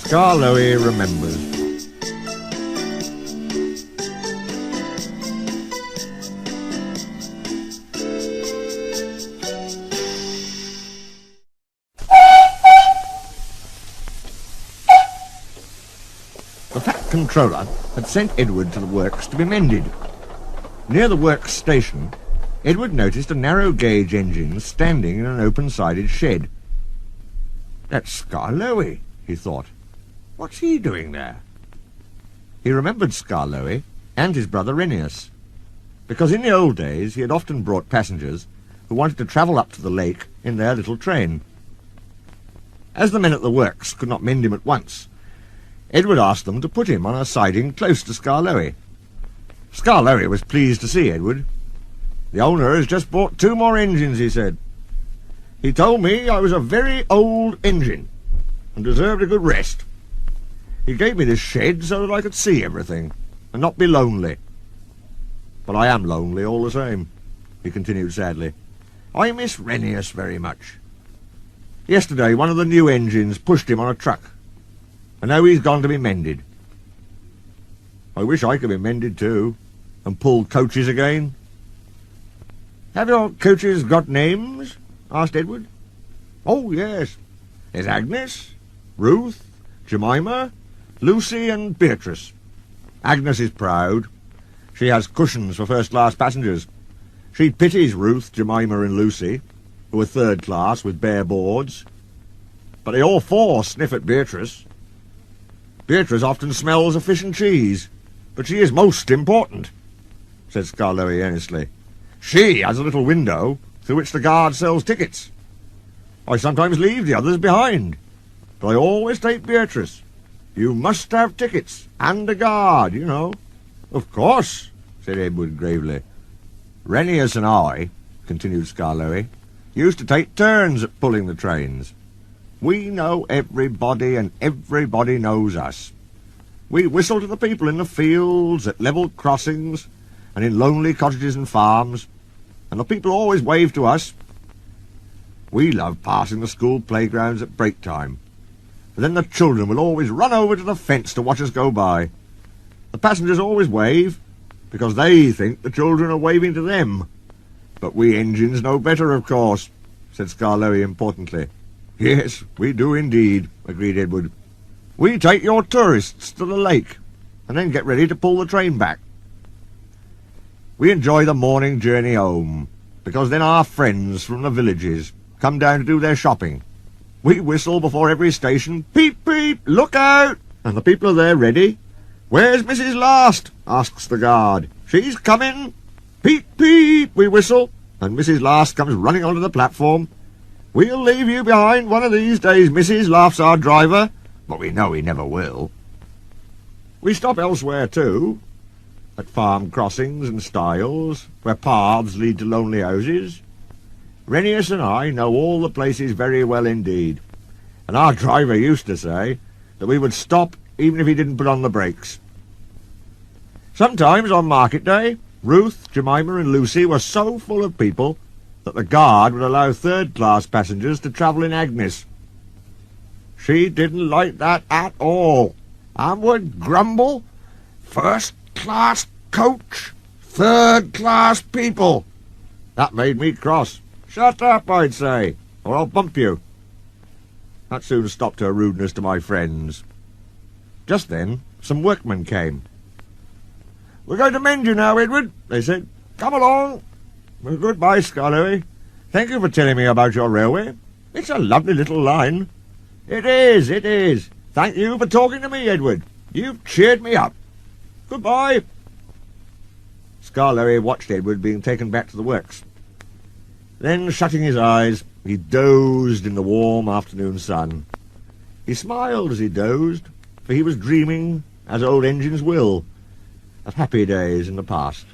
Skarloey remembers. The fat controller had sent Edward to the works to be mended. Near the works station, Edward noticed a narrow-gauge engine standing in an open-sided shed. "That's Skarloey," he thought. "What's he doing there?" He remembered Skarloey and his brother Renius, because in the old days he had often brought passengers who wanted to travel up to the lake in their little train. As the men at the works could not mend him at once, Edward asked them to put him on a siding close to Skarloey. Skarloey was pleased to see Edward. "The owner has just bought 2 more engines," he said. "He told me I was a very old engine and deserved a good rest. He gave me this shed so that I could see everything and not be lonely. But I am lonely all the same," he continued sadly. "I miss Renius very much. Yesterday one of the new engines pushed him on a truck, and now he's gone to be mended. I wish I could be mended too, and pull coaches again." "Have your coaches got names?" asked Edward. "Oh, yes. There's Agnes, Ruth, Jemima, Lucy and Beatrice. Agnes is proud. She has cushions for first-class passengers. She pities Ruth, Jemima and Lucy, who are third class with bare boards. But they all 4 sniff at Beatrice. Beatrice often smells of fish and cheese, but she is most important," said Skarloey earnestly. "She has a little window through which the guard sells tickets. I sometimes leave the others behind, but I always take Beatrice. You must have tickets, and a guard, you know." "Of course," said Edward gravely. "Renius and I," continued Skarloey, "used to take turns at pulling the trains. We know everybody, and everybody knows us. We whistle to the people in the fields, at level crossings, and in lonely cottages and farms, and the people always wave to us. We love passing the school playgrounds at break time, for then the children will always run over to the fence to watch us go by. The passengers always wave, because they think the children are waving to them. But we engines know better, of course," said Skarloey importantly. "Yes, we do indeed," agreed Edward. "We take your tourists to the lake, and then get ready to pull the train back. We enjoy the morning journey home, because then our friends from the villages come down to do their shopping. We whistle before every station, 'Peep, peep, look out!' and the people are there ready. 'Where's Mrs. Last?' asks the guard. 'She's coming!' 'Peep, peep,' we whistle, and Mrs. Last comes running onto the platform. 'We'll leave you behind one of these days, Mrs.,' laughs our driver, but we know he never will. We stop elsewhere too, at farm crossings and stiles, where paths lead to lonely houses. Renius and I know all the places very well indeed, and our driver used to say that we would stop even if he didn't put on the brakes. Sometimes on market day, Ruth, Jemima and Lucy were so full of people that the guard would allow third-class passengers to travel in Agnes. She didn't like that at all, and would grumble, 'First-class coach, third-class people.' That made me cross. 'Shut up,' I'd say, 'or I'll bump you.' That soon stopped her rudeness to my friends. Just then some workmen came. 'We're going to mend you now, Edward,' they said. 'Come along.' Well, goodbye, Skarloey. Thank you for telling me about your railway. It's a lovely little line." "It is, it is. Thank you for talking to me, Edward. You've cheered me up. Goodbye." Skarloey watched Edward being taken back to the works. Then, shutting his eyes, he dozed in the warm afternoon sun. He smiled as he dozed, for he was dreaming, as old engines will, of happy days in the past.